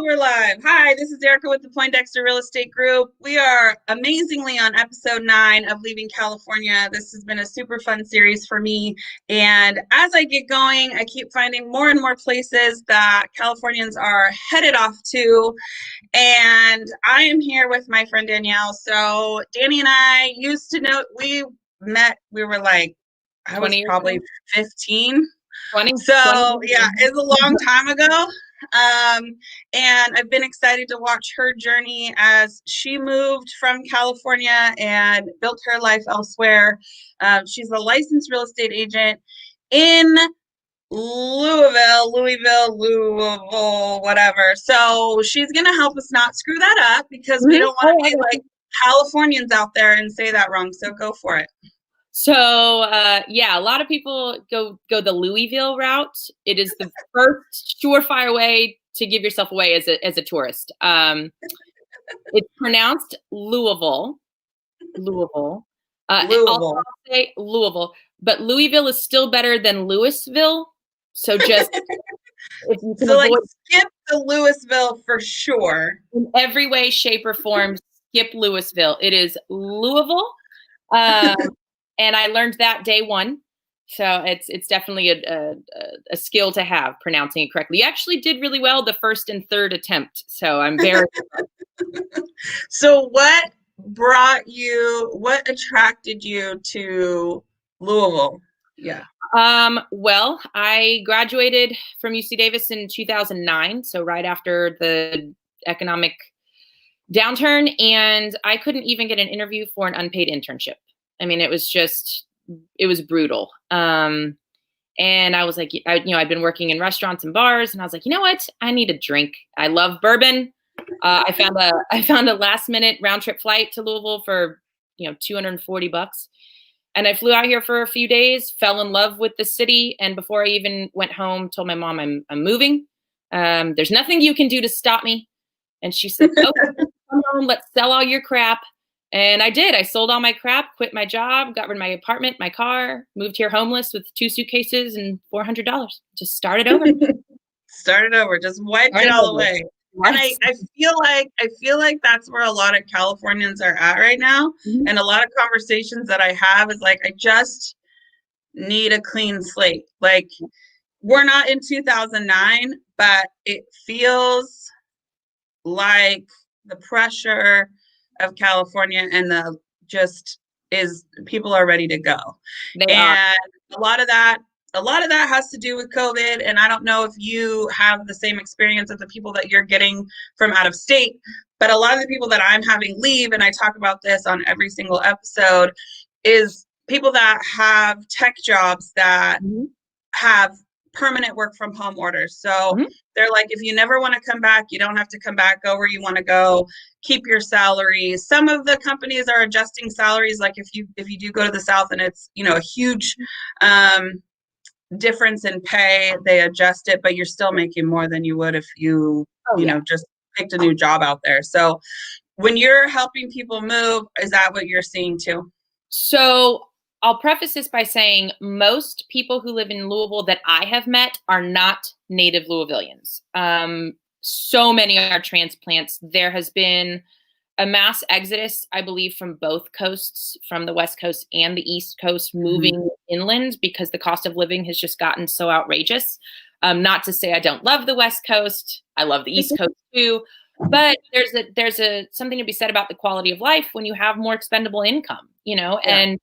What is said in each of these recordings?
we're live. Hi, this is Erica with the Poindexter Real Estate Group. We are amazingly on episode 9 of Leaving California. This has been a super fun series for me. And as I get going, I keep finding more and more places that Californians are headed off to. And I am here with my friend Danielle. So Danny and I used to know, we met, we were like, I was probably 15. 20. So yeah, it's a long time ago. And I've been excited to watch her journey as she moved from California and built her life elsewhere. She's a licensed real estate agent in Louisville, whatever. So she's going to help us not screw that up because we don't want to be like Californians out there and say that wrong. So go for it. So, yeah, a lot of people go the Louisville route. It is the first surefire way to give yourself away as a tourist. It's pronounced Louisville. I'll say Louisville, but Louisville is still better than Louisville. So just if you can avoid, skip the Louisville for sure. In every way, shape, or form, skip Louisville. It is Louisville. And I learned that day one. So it's definitely a skill to have, pronouncing it correctly. You actually did really well the first and third attempt. So I'm very So what attracted you to Louisville? Yeah. Well, I graduated from UC Davis in 2009. So right after the economic downturn, and I couldn't even get an interview for an unpaid internship. I mean, it was brutal. And I was like, I'd been working in restaurants and bars, and I was like, you know what? I need a drink. I love bourbon. I found a last minute round trip flight to Louisville for, $240. And I flew out here for a few days, fell in love with the city. And before I even went home, told my mom I'm moving. There's nothing you can do to stop me. And she said, oh, come on, let's sell all your crap. And I did. I sold all my crap, quit my job, got rid of my apartment, my car, moved here homeless with 2 suitcases and $400. Just started over. Just wiped it all away. Yes. And I feel like that's where a lot of Californians are at right now. Mm-hmm. And a lot of conversations that I have is like, I just need a clean slate. Like, we're not in 2009, but it feels like the pressure of California and people are ready to go. A lot of that has to do with COVID. And I don't know if you have the same experience of the people that you're getting from out of state, but a lot of the people that I'm having leave, and I talk about this on every single episode, is people that have tech jobs that have permanent work from home orders. So they're like, if you never want to come back, you don't have to come back. Go where you want to go. Keep your salary. Some of the companies are adjusting salaries. Like if you do go to the South and it's, a huge difference in pay, they adjust it, but you're still making more than you would if you, just picked a new job out there. So when you're helping people move, is that what you're seeing too? So I'll preface this by saying most people who live in Louisville that I have met are not native Louisvillians. So many are transplants. There has been a mass exodus, I believe, from both coasts, from the West Coast and the East Coast, moving inland because the cost of living has just gotten so outrageous. Not to say I don't love the West Coast. I love the East Coast too. But there's something to be said about the quality of life when you have more expendable income, and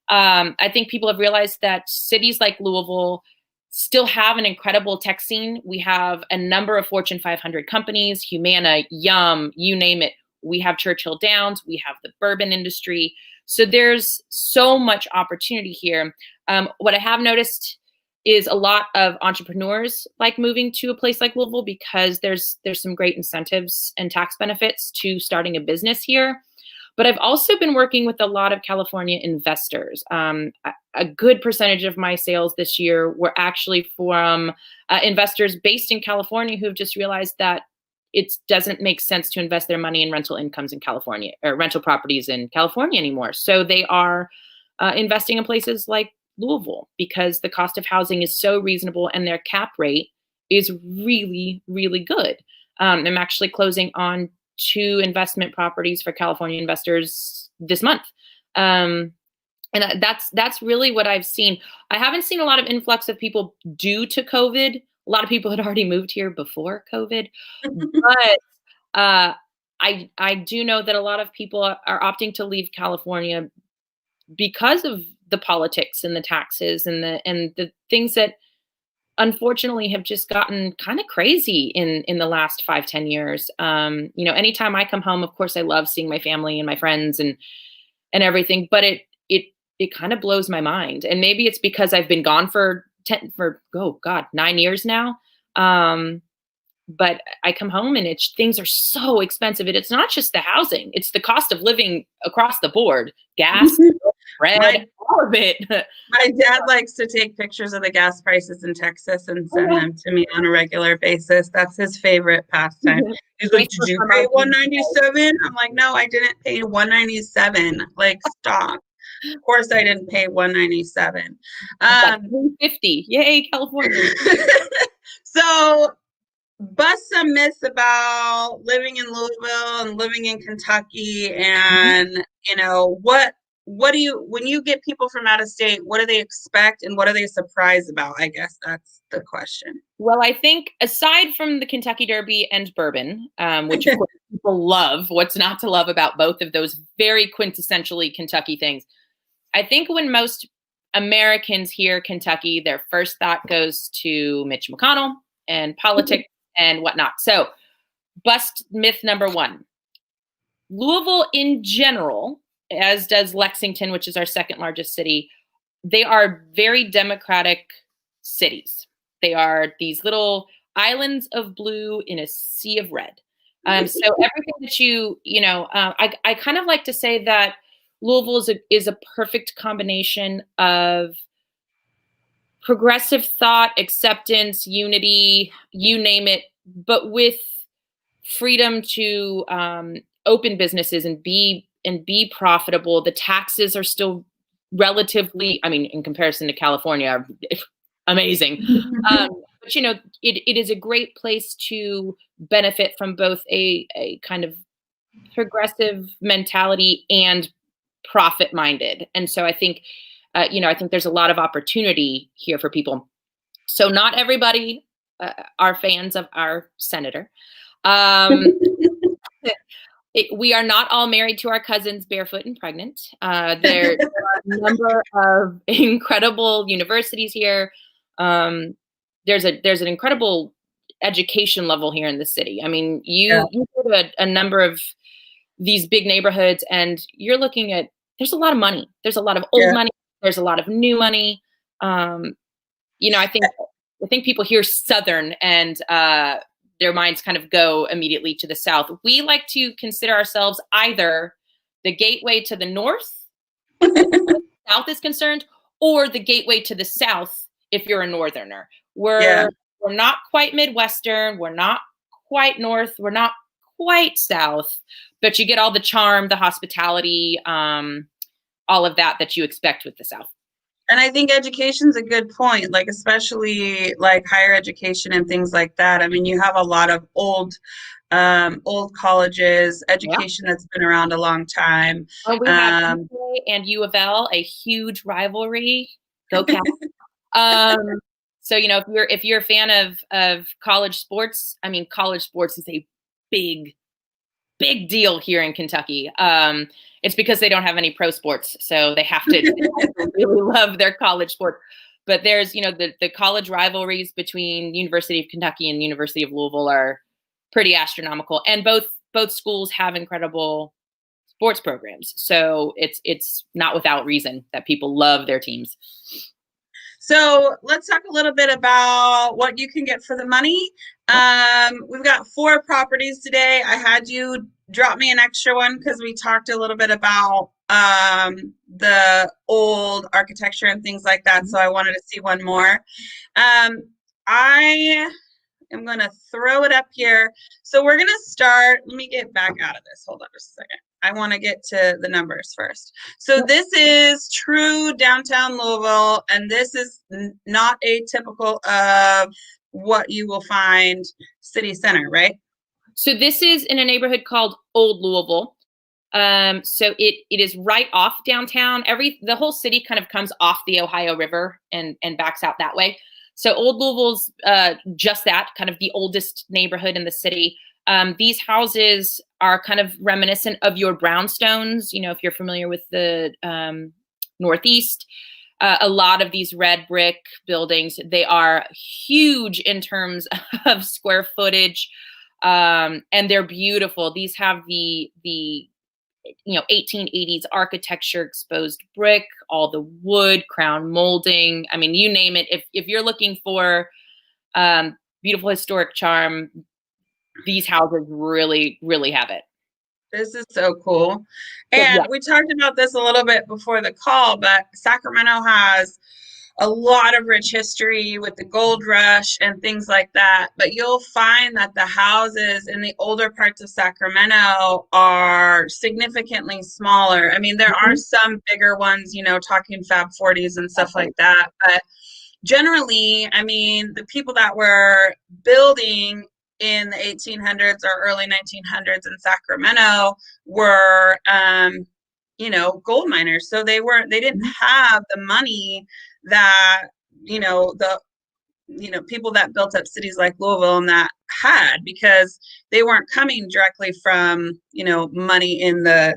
I think people have realized that cities like Louisville still have an incredible tech scene. We have a number of Fortune 500 companies, Humana, Yum, you name it. We have Churchill Downs. We have the bourbon industry. So there's so much opportunity here. What I have noticed is a lot of entrepreneurs like moving to a place like Louisville because there's some great incentives and tax benefits to starting a business here. But I've also been working with a lot of California investors. A good percentage of my sales this year were actually from investors based in California who have just realized that it doesn't make sense to invest their money in rental incomes in California or rental properties in California anymore. So they are investing in places like Louisville because the cost of housing is so reasonable and their cap rate is really, really good. I'm actually closing on 2 investment properties for California investors this month. And that's really what I've seen. I haven't seen a lot of influx of people due to COVID. A lot of people had already moved here before COVID, but I do know that a lot of people are opting to leave California because of the politics and the taxes and the things that unfortunately have just gotten kind of crazy in the last 5-10 years. Anytime I come home, of course I love seeing my family and my friends and everything, but it kind of blows my mind. And maybe it's because I've been gone for 9 years now. But I come home and things are so expensive. And it's not just the housing, it's the cost of living across the board, gas, bread, all of it. My dad likes to take pictures of the gas prices in Texas and send them to me on a regular basis. That's his favorite pastime. He's like, did you pay $197? I'm like, no, I didn't pay $197. Like, stop. Of course I didn't pay $197. $350. Yay, California. So bust some myths about living in Louisville and living in Kentucky, and what do you, when you get people from out of state, what do they expect and what are they surprised about? I guess that's the question. Well, I think aside from the Kentucky Derby and bourbon, which of course people love, what's not to love about both of those very quintessentially Kentucky things? I think when most Americans hear Kentucky, their first thought goes to Mitch McConnell and politics and whatnot. So bust myth number 1. Louisville in general, as does Lexington, which is our second largest city, they are very democratic cities. They are these little islands of blue in a sea of red. So everything that I kind of like to say that Louisville is a perfect combination of progressive thought, acceptance, unity, you name it, but with freedom to open businesses and be profitable. The taxes are still relatively, in comparison to California, are amazing. But it is a great place to benefit from both a kind of progressive mentality and profit-minded. And so I think, I think there's a lot of opportunity here for people. So not everybody are fans of our senator. We are not all married to our cousins barefoot and pregnant. There are a number of incredible universities here. There's an incredible education level here in the city. You go to a number of these big neighborhoods and you're looking at, there's a lot of money. There's a lot of old money. There's a lot of new money. I think people hear Southern and their minds kind of go immediately to the South. We like to consider ourselves either the gateway to the North, as far as the South is concerned, or the gateway to the South if you're a Northerner. We're not quite Midwestern. We're not quite North. We're not quite South, but you get all the charm, the hospitality, all of that you expect with the South. And I think education's a good point, like especially like higher education and things like that. You have a lot of old colleges, education that's been around a long time. Oh, we have UCLA and U of L, a huge rivalry. Go Cats. So if you're a fan of college sports, college sports is a big deal here in Kentucky. It's because they don't have any pro sports, so they have to really love their college sport. But there's, the college rivalries between University of Kentucky and University of Louisville are pretty astronomical, and both schools have incredible sports programs. So it's not without reason that people love their teams. So let's talk a little bit about what you can get for the money. We've got 4 properties today. I had you drop me an extra one because we talked a little bit about the old architecture and things like that. So I wanted to see one more. I am going to throw it up here. So we're going to start. Let me get back out of this. Hold on just a second. I want to get to the numbers first. So this is true downtown Louisville, and this is not atypical of what you will find city center, right? So this is in a neighborhood called Old Louisville. So it is right off downtown. The whole city kind of comes off the Ohio River and backs out that way. So Old Louisville's just that, kind of the oldest neighborhood in the city. These houses are kind of reminiscent of your brownstones. You know, if you're familiar with the Northeast, a lot of these red brick buildings, they are huge in terms of square footage, and they're beautiful. These have the 1880s architecture, exposed brick, all the wood, crown molding. I mean, you name it. If you're looking for beautiful historic charm, these houses really, really have it. This is so cool. And we talked about this a little bit before the call, but Sacramento has a lot of rich history with the gold rush and things like that. But you'll find that the houses in the older parts of Sacramento are significantly smaller. I mean, there are some bigger ones, talking Fab 40s and stuff like that. But generally, I mean, the people that were building in the 1800s or early 1900s in Sacramento were, gold miners. So they didn't have the money that, people that built up cities like Louisville and that had, because they weren't coming directly from, money in the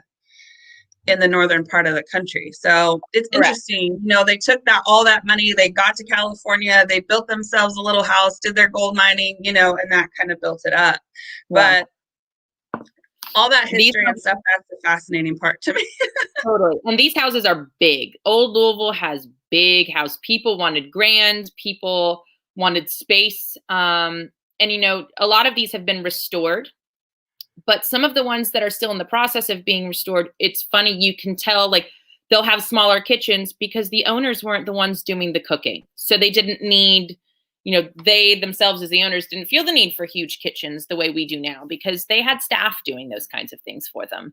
northern part of the country. So it's interesting. They took all that money, they got to California, they built themselves a little house, did their gold mining, and that kind of built it up. But all that history and stuff, that's the fascinating part to me. Totally. And these houses are big. Old Louisville has big house. People wanted grand, people wanted space. And, a lot of these have been restored. But some of the ones that are still in the process of being restored, it's funny, you can tell, like, they'll have smaller kitchens because the owners weren't the ones doing the cooking. So they didn't need, they themselves as the owners didn't feel the need for huge kitchens the way we do now, because they had staff doing those kinds of things for them.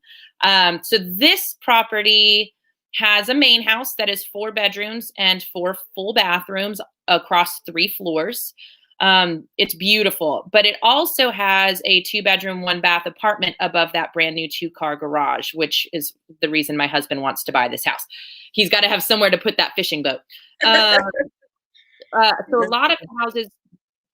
So this property has a main house that is 4 bedrooms and 4 full bathrooms across 3 floors. It's beautiful, but it also has a 2-bedroom, 1-bath apartment above that brand new 2-car garage, which is the reason my husband wants to buy this house. He's got to have somewhere to put that fishing boat. So a lot of houses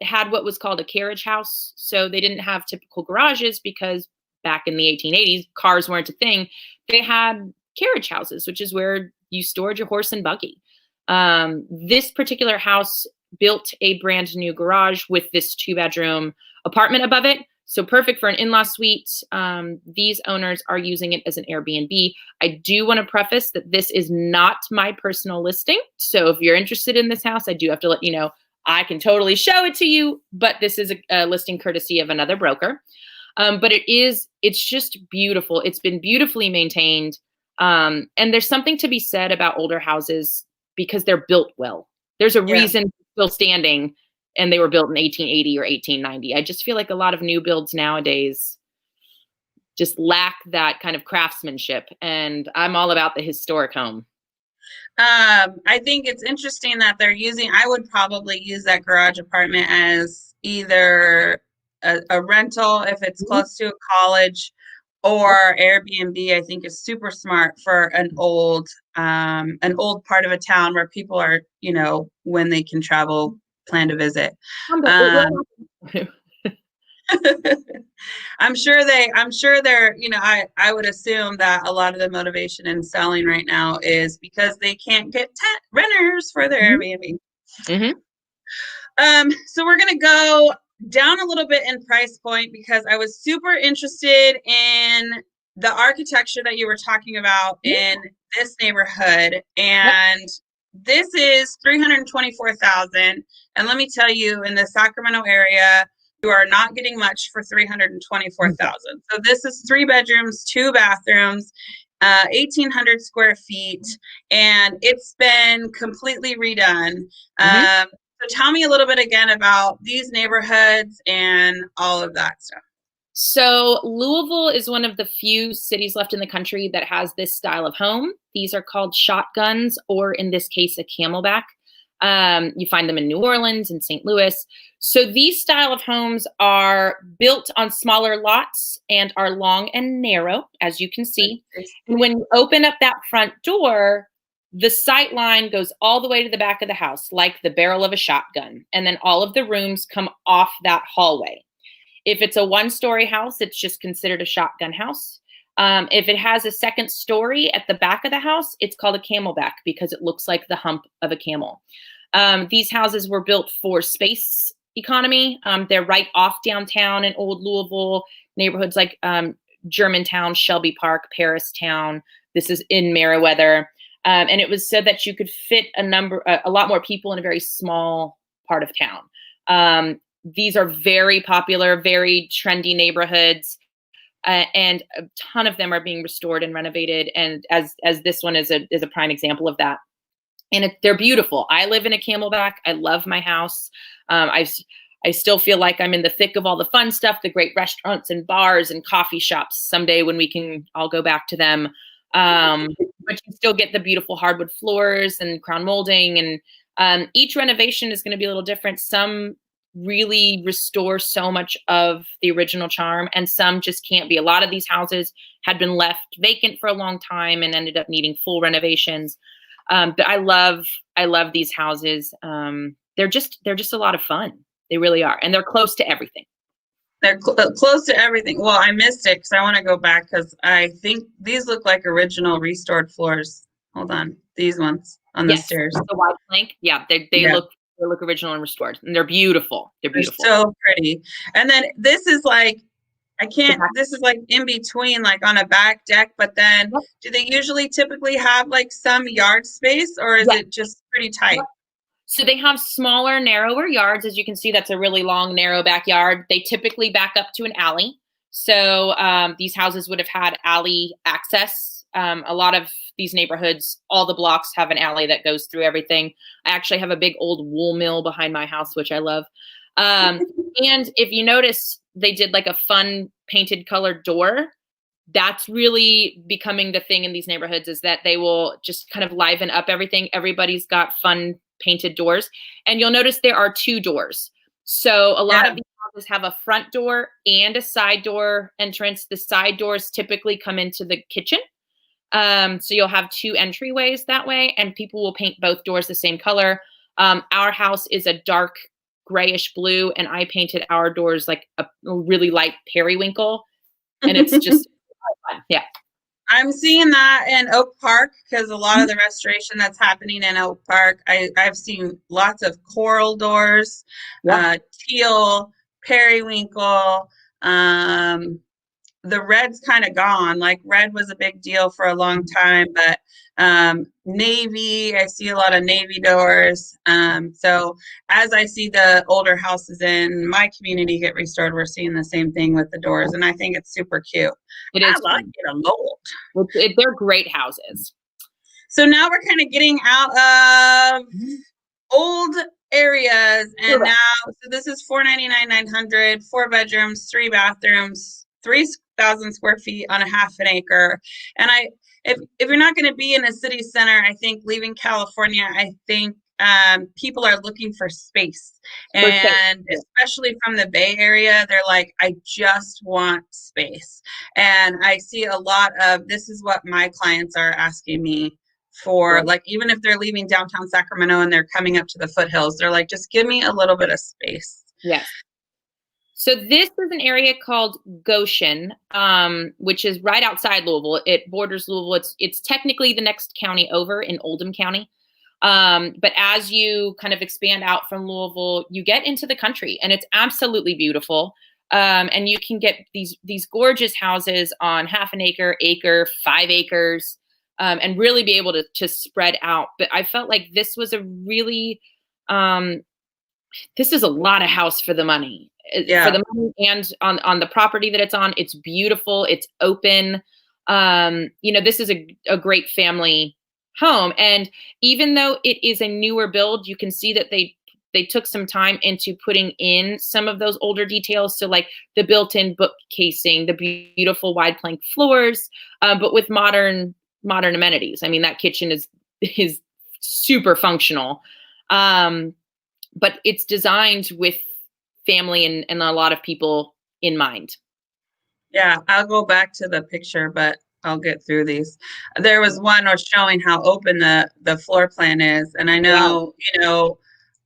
had what was called a carriage house. So they didn't have typical garages because back in the 1880s, cars weren't a thing. They had carriage houses, which is where you stored your horse and buggy. This particular house built a brand new garage with this 2-bedroom apartment above it. So perfect for an in-law suite. These owners are using it as an Airbnb. I do want to preface that this is not my personal listing. So if you're interested in this house, I do have to let you know, I can totally show it to you, but this is a listing courtesy of another broker. But it's just beautiful. It's been beautifully maintained. And there's something to be said about older houses because they're built well. There's a reason they're still standing, and they were built in 1880 or 1890. I just feel like a lot of new builds nowadays just lack that kind of craftsmanship. And I'm all about the historic home. I think it's interesting that I would probably use that garage apartment as either a rental if it's close to a college, or Airbnb. I think is super smart for an old part of a town where people are, when they can travel, plan to visit. I'm sure they're, I would assume that a lot of the motivation in selling right now is because they can't get renters for their Airbnb. So we're going to go down a little bit in price point because I was super interested in the architecture that you were talking about in this neighborhood. And this is $324,000. And let me tell you, in the Sacramento area, you are not getting much for $324,000. So this is 3 bedrooms, 2 bathrooms, 1,800 square feet, and it's been completely redone. So tell me a little bit again about these neighborhoods and all of that stuff. So Louisville is one of the few cities left in the country that has this style of home. These are called shotguns, or in this case, a camelback. You find them in New Orleans and St. Louis. So these style of homes are built on smaller lots and are long and narrow, as you can see. And when you open up that front door, the sight line goes all the way to the back of the house, like the barrel of a shotgun. And then all of the rooms come off that hallway. If it's a one-story house, it's just considered a shotgun house. If it has a second story at the back of the house, it's called a camelback because it looks like the hump of a camel. These houses were built for space economy. They're right off downtown in Old Louisville, neighborhoods like Germantown, Shelby Park, Paristown. This is in Meriwether. And it was so that you could fit a lot more people in a very small part of town. These are very popular, very trendy neighborhoods. And a ton of them are being restored and renovated. And as this one is a prime example of that. And they're beautiful. I live in a camelback. I love my house. I still feel like I'm in the thick of all the fun stuff, the great restaurants and bars and coffee shops someday when we can all go back to them. But you still get the beautiful hardwood floors and crown molding. And each renovation is going to be a little different. Some really restore so much of the original charm, and some just can't be. A lot of these houses had been left vacant for a long time and ended up needing full renovations. But I love these houses. They're just a lot of fun. They really are, and they're close to everything. They're close to everything. Well, I missed it because I want to go back because I think these look like original restored floors. Hold on, these ones on the stairs. The wide plank. Yeah, they look original and restored, and they're beautiful. They're beautiful. They're so pretty. And then this is like, this is like in between, like on a back deck, but then do they typically have like some yard space, or is it just pretty tight? So they have smaller, narrower yards. As you can see, that's a really long, narrow backyard. They typically back up to an alley. So these houses would have had alley access. A lot of these neighborhoods, all the blocks have an alley that goes through everything. I actually have a big old wool mill behind my house, which I love. And if you notice, they did like a fun painted colored door. That's really becoming the thing in these neighborhoods, is that they will just kind of liven up everything. Everybody's got fun painted doors. And you'll notice there are two doors. So a lot of these houses have a front door and a side door entrance. The side doors typically come into the kitchen. So you'll have two entryways that way, and people will paint both doors the same color. Our house is a dark grayish blue, and I painted our doors like a really light periwinkle, and it's just fun. Yeah. I'm seeing that in Oak Park because a lot of the restoration that's happening in Oak Park, I've seen lots of coral doors, teal, periwinkle. The red's kind of gone. Like red was a big deal for a long time, but navy, I see a lot of navy doors. So as I see the older houses in my community get restored, we're seeing the same thing with the doors, and I think it's super cute. It is. I like it a lot. They're great houses. So now we're kind of getting out of old areas, and now, so this is $499,900, 4 bedrooms, 3 bathrooms, 3,000 square feet on a half an acre. And if you're not going to be in a city center, I think leaving California, I think people are looking for space, and especially from the Bay Area, they're like, I just want space. And I see a lot of, this is what my clients are asking me for, like, even if they're leaving downtown Sacramento and they're coming up to the foothills, they're like, just give me a little bit of space. Yes. So this is an area called Goshen, which is right outside Louisville. It borders Louisville. It's technically the next county over in Oldham County. But as you kind of expand out from Louisville, you get into the country, and it's absolutely beautiful. And you can get these gorgeous houses on half an acre, 5 acres, and really be able to spread out. But I felt like this was a really, this is a lot of house for the money. Yeah. For the money, and on the property that it's on. It's beautiful. It's open. This is a great family home. And even though it is a newer build, you can see that they took some time into putting in some of those older details. So like the built-in book casing, the beautiful wide plank floors, but with modern amenities. I mean, that kitchen is super functional. But it's designed with family and a lot of people in mind. Yeah, I'll go back to the picture, but I'll get through these. There was one was showing how open the floor plan is, and I know,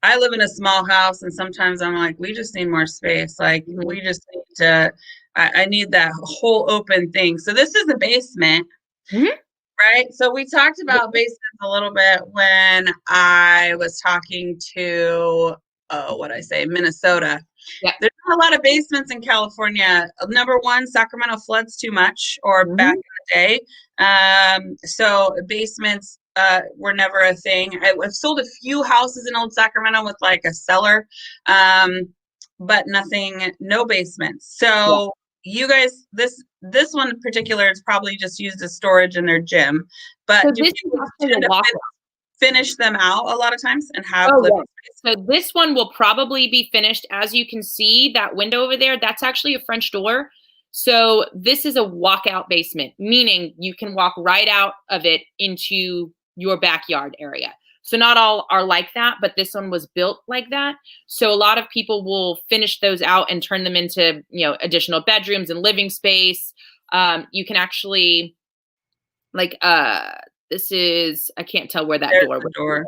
I live in a small house, and sometimes I'm like, we just need more space. Like, we just need to. I need that whole open thing. So this is a basement, right? So we talked about basements a little bit when I was talking to, Minnesota. Yeah. There's not a lot of basements in California. Number one, Sacramento floods too much, or back in the day. So basements were never a thing. I've sold a few houses in Old Sacramento with like a cellar, but no basements. So you guys, this one in particular is probably just used as storage in their gym. But so do people tend to finish them out a lot of times and have living space? So this one will probably be finished. As you can see, that window over there, that's actually a French door. So this is a walkout basement, meaning you can walk right out of it into your backyard area. So not all are like that, but this one was built like that. So a lot of people will finish those out and turn them into, additional bedrooms and living space. You can actually, this is, I can't tell where that door.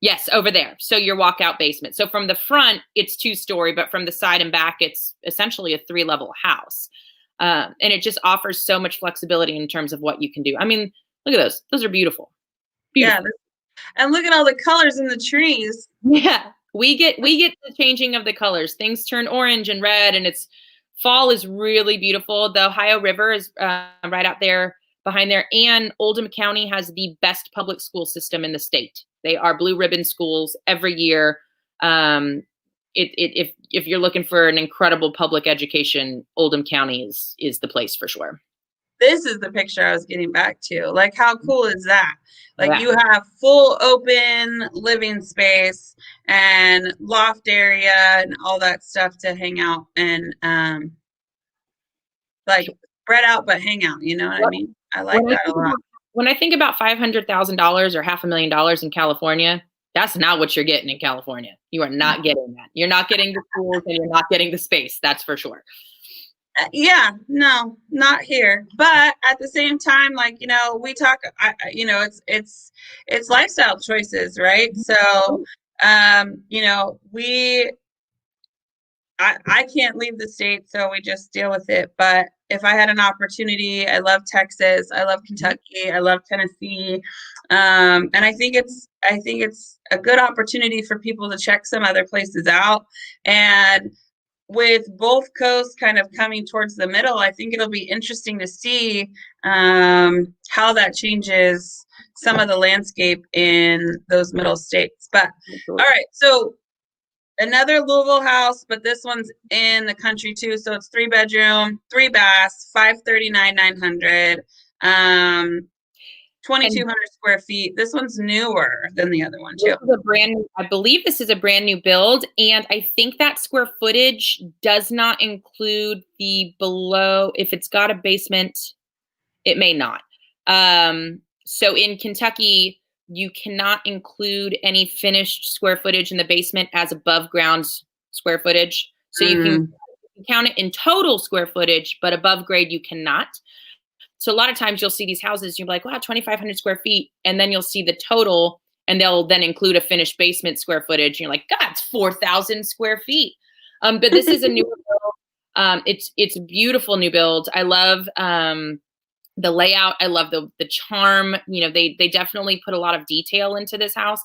Yes, over there. So your walkout basement. So from the front, it's 2-story, but from the side and back, it's essentially a 3-level house. And it just offers so much flexibility in terms of what you can do. I mean, look at those. Those are beautiful. Yeah. And look at all the colors in the trees. Yeah. We get the changing of the colors. Things turn orange and red, and fall is really beautiful. The Ohio River is right out there behind there. And Oldham County has the best public school system in the state. They are blue ribbon schools every year. If you're looking for an incredible public education, Oldham County is the place for sure. This is the picture I was getting back to. Like, how cool is that? Like, you have full open living space and loft area and all that stuff to hang out and like spread out but hang out. You know what I mean? I like that a lot. When I think about $500,000 or $500,000 in California, that's not what you're getting in California. You are not getting that. You're not getting the schools and you're not getting the space. That's for sure. Yeah, no, not here. But at the same time, like, we talk, it's lifestyle choices, right? So, I can't leave the state, so we just deal with it. But if I had an opportunity, I love Texas, I love Kentucky, I love Tennessee, and I think it's a good opportunity for people to check some other places out. And with both coasts kind of coming towards the middle, I think it'll be interesting to see how that changes some of the landscape in those middle states. But all right, so another Louisville house, but this one's in the country too. So it's 3-bedroom, 3 baths, $539,900, 2,200 square feet. This one's newer than the other one too. I believe this is a brand new build, and I think that square footage does not include the below. If it's got a basement, it may not. So in Kentucky, you cannot include any finished square footage in the basement as above ground square footage. So you can count it in total square footage, but above grade you cannot. So a lot of times you'll see these houses, you're like, wow, 2,500 square feet. And then you'll see the total, and they'll then include a finished basement square footage. And you're like, God, it's 4,000 square feet. But this is a new build. It's a beautiful new build. I love the layout. I love the charm. They definitely put a lot of detail into this house.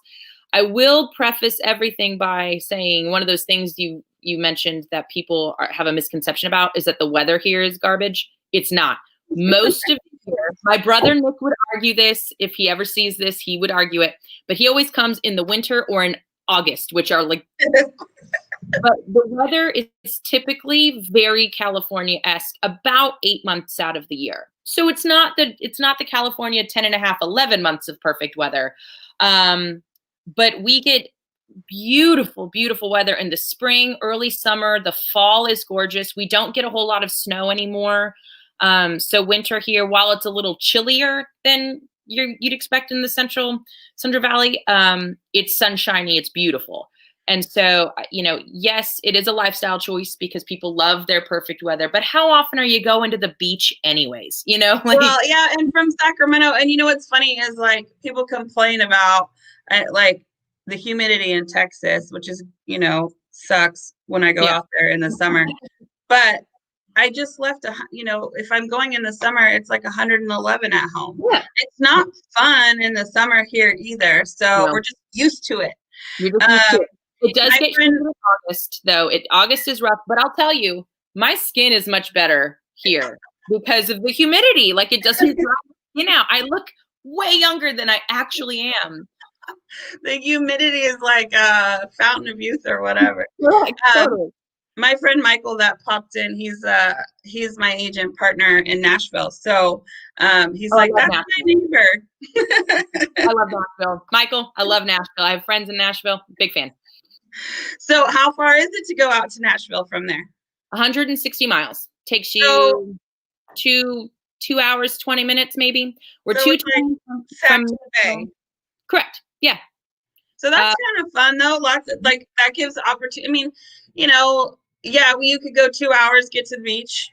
I will preface everything by saying one of those things you mentioned that people have a misconception about is that the weather here is garbage. It's not. Most of the year, my brother Nick would argue this. If he ever sees this, he would argue it. But he always comes in the winter or in August, which are like, but the weather is typically very California-esque about 8 months out of the year. So it's not the California 10 and a half, 11 months of perfect weather. But we get beautiful, beautiful weather in the spring, early summer. The fall is gorgeous. We don't get a whole lot of snow anymore. So winter here, while it's a little chillier than you'd expect in the Central Valley. It's sunshiny, it's beautiful. And so, yes, it is a lifestyle choice because people love their perfect weather. But how often are you going to the beach anyways? Well, yeah, and from Sacramento, and what's funny is like people complain about like the humidity in Texas, which is sucks when I go out there in the summer. But I just left if I'm going in the summer, it's like 111 at home. Yeah. It's not fun in the summer here either. So we're just used to it. It does get humid in August, though. August is rough, but I'll tell you, my skin is much better here because of the humidity. Like, it doesn't dry my skin out. I look way younger than I actually am. The humidity is like a fountain of youth or whatever. Totally. My friend Michael that popped in, he's my agent partner in Nashville. So he's like, that's Nashville. My neighbor. I love Nashville. Michael, I love Nashville. I have friends in Nashville. Big fan. So how far is it to go out to Nashville from there? 160 miles. Takes you 2 hours, 20 minutes, maybe. We're so 2 times from Bay. Correct. Yeah. So that's kind of fun though. Lots of that gives opportunity. I mean, you could go 2 hours, get to the beach,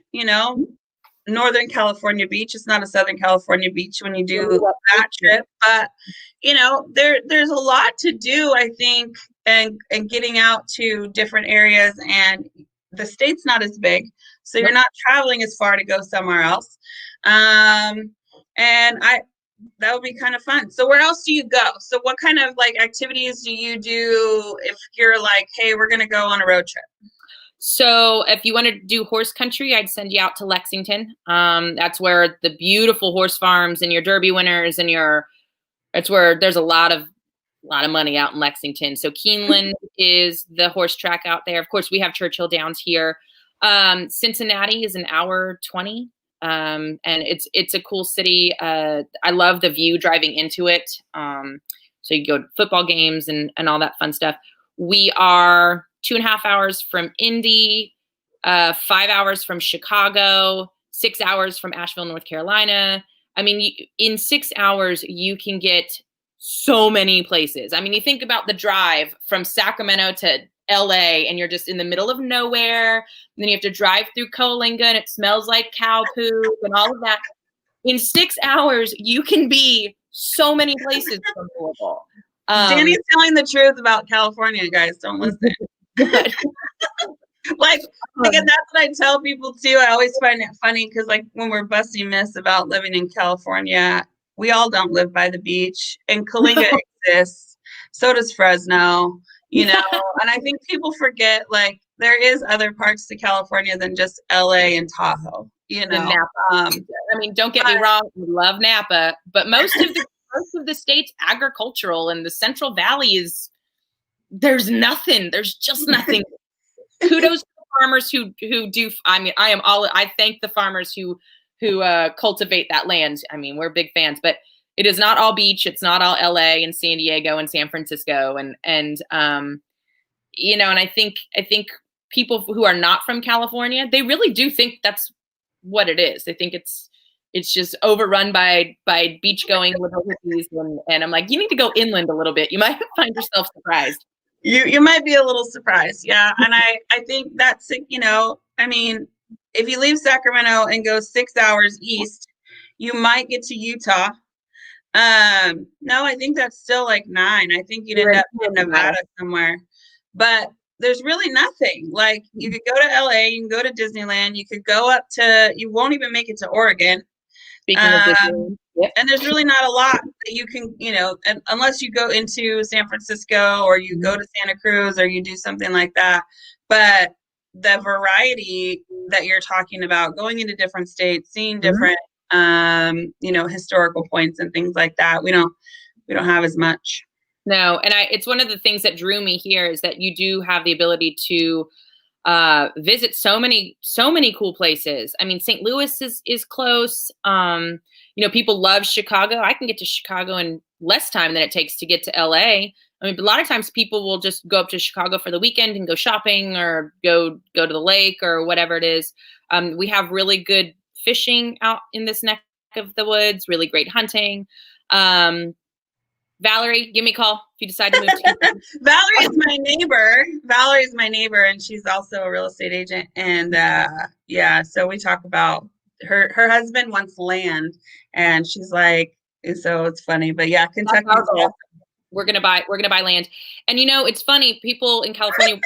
Northern California beach. It's not a Southern California beach when you do that trip, but there's a lot to do, I think, and getting out to different areas, and the state's not as big, so you're not traveling as far to go somewhere else. And that would be kind of fun. So where else do you go? So what kind of activities do you do if you're like, hey, we're going to go on a road trip? So if you want to do horse country, I'd send you out to Lexington. That's where the beautiful horse farms and your Derby winners and it's where there's a lot of money out in Lexington. So Keeneland is the horse track out there. Of course, we have Churchill Downs here. Cincinnati is an hour 20. And it's a cool city. I love the view driving into it. So you go to football games and all that fun stuff. We are 2.5 hours from Indy, 5 hours from Chicago, 6 hours from Asheville, North Carolina. I mean, in 6 hours, you can get so many places. I mean, you think about the drive from Sacramento to LA and you're just in the middle of nowhere. And then you have to drive through Coalinga and it smells like cow poop and all of that. In 6 hours, you can be so many places from Louisville. Danny's telling the truth about California, guys. Don't listen. That's what I tell people too. I always find it funny because when we're busting myths about living in California, we all don't live by the beach, and Coalinga exists. So does Fresno. And I think people forget there is other parts to California than just LA and Tahoe, And Napa. I mean, don't get me wrong, we love Napa, but most of the state's agricultural, and the Central Valley there's nothing. There's just nothing. Kudos to the farmers who do. I mean, I thank the farmers who cultivate that land. I mean, we're big fans, but it is not all beach. It's not all LA and San Diego and San Francisco. And I think people who are not from California, they really do think that's what it is. They think it's just overrun by beach going with hippies. And I'm like, you need to go inland a little bit. You might find yourself surprised. You might be a little surprised. Yeah. And I think that's, I mean, if you leave Sacramento and go 6 hours east, you might get to Utah. No, I think that's still 9. I think you'd end up in Nevada somewhere. But there's really nothing. You could go to LA, you can go to Disneyland, you could go up to, you won't even make it to Oregon. Speaking of Disneyland. Yep. And there's really not a lot that you can, unless you go into San Francisco or you go to Santa Cruz or you do something like that. But the variety that you're talking about, going into different states, seeing different, historical points and things like that, we don't have as much. No, and it's one of the things that drew me here is that you do have the ability to visit so many cool places. I mean, St. Louis is close. People love Chicago. I can get to Chicago in less time than it takes to get to LA. I mean, a lot of times people will just go up to Chicago for the weekend and go shopping or go to the lake or whatever it is. We have really good fishing out in this neck of the woods, really great hunting. Valerie, give me a call if you decide to move to Valerie is my neighbor. Valerie is my neighbor, and she's also a real estate agent. And yeah, so we talk about her husband wants land, and she's like, so it's funny. But yeah, Kentucky is awesome. We're gonna buy land. And it's funny, people in California,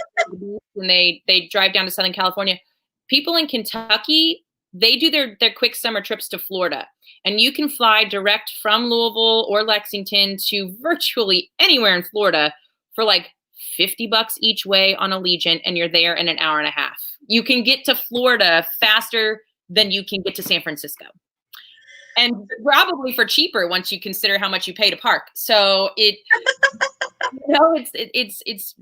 when they drive down to Southern California, people in Kentucky, they do their quick summer trips to Florida. And you can fly direct from Louisville or Lexington to virtually anywhere in Florida for like $50 each way on Allegiant, and you're there in an hour and a half. You can get to Florida faster than you can get to San Francisco. And probably for cheaper once you consider how much you pay to park. So it's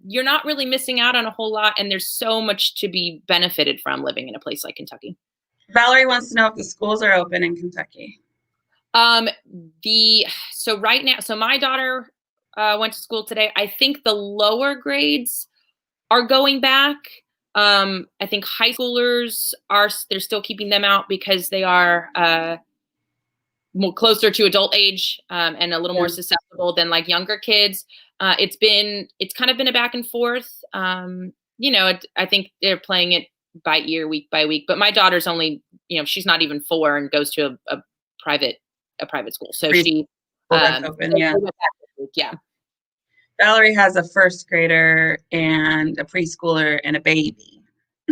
you're not really missing out on a whole lot, and there's so much to be benefited from living in a place like Kentucky. Valerie wants to know if the schools are open in Kentucky. So right now, my daughter went to school today. I think the lower grades are going back. I think high schoolers they're still keeping them out because they are more closer to adult age and a little more susceptible than like younger kids. It's kind of been a back and forth. I think they're playing it by ear, week by week. But my daughter's only, she's not even 4 and goes to a private school. So she open, yeah. Valerie has a first grader and a preschooler and a baby.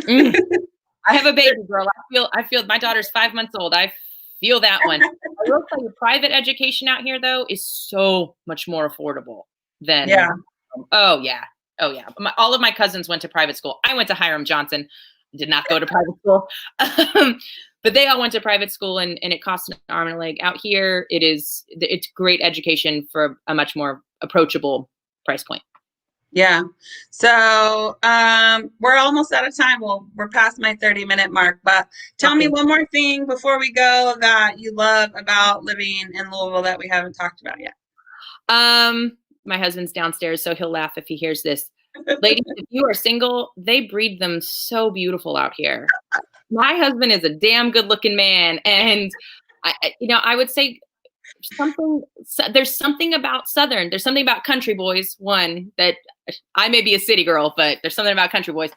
I have a baby girl. I feel my daughter's 5 months old. I feel that one. I will tell you, private education out here though is so much more affordable than. Yeah. Oh yeah. All of my cousins went to private school. I went to Hiram Johnson. Did not go to private school. But they all went to private school, and it costs an arm and a leg. Out here, it's great education for a much more approachable price point. Yeah. So we're almost out of time. We're past my 30-minute mark, but tell me one more thing before we go that you love about living in Louisville that we haven't talked about yet. My husband's downstairs, so he'll laugh if he hears this. Ladies, if you are single, they breed them so beautiful out here. My husband is a damn good looking man. And I would say there's something about Southern, there's something about country boys. One, that I may be a city girl, but there's something about country boys.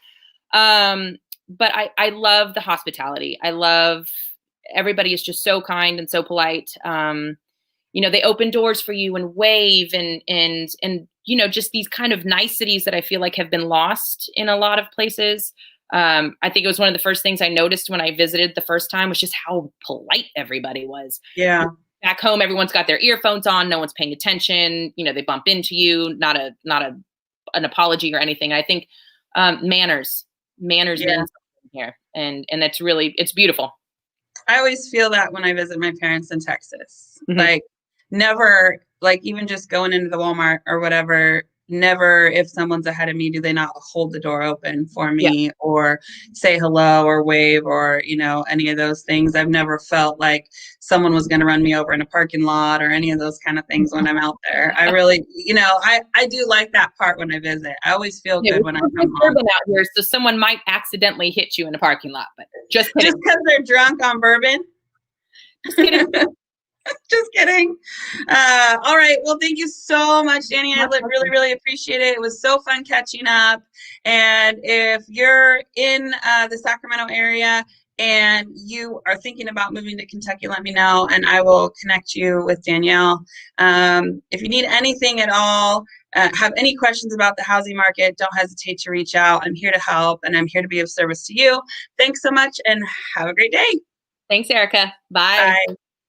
But I love the hospitality. I love everybody is just so kind and so polite. They open doors for you and wave and just these kind of niceties that I feel like have been lost in a lot of places. I think it was one of the first things I noticed when I visited the first time was just how polite everybody was. Yeah. Back home, everyone's got their earphones on. No one's paying attention. They bump into you, not an apology or anything. I think manners means something here. And that's really, it's beautiful. I always feel that when I visit my parents in Texas, like never, like even just going into the Walmart or whatever, never, if someone's ahead of me, do they not hold the door open for me or say hello or wave or, any of those things. I've never felt like someone was going to run me over in a parking lot or any of those kind of things when I'm out there. I really, I do like that part when I visit. I always feel good when I come home. Out here, so someone might accidentally hit you in a parking lot, but just because they're drunk on bourbon. Just kidding. Just kidding. All right. Well, thank you so much, Danny. I really, really appreciate it. It was so fun catching up. And if you're in the Sacramento area and you are thinking about moving to Kentucky, let me know and I will connect you with Danielle. If you need anything at all, have any questions about the housing market, don't hesitate to reach out. I'm here to help and I'm here to be of service to you. Thanks so much and have a great day. Thanks, Erica. Bye. Bye.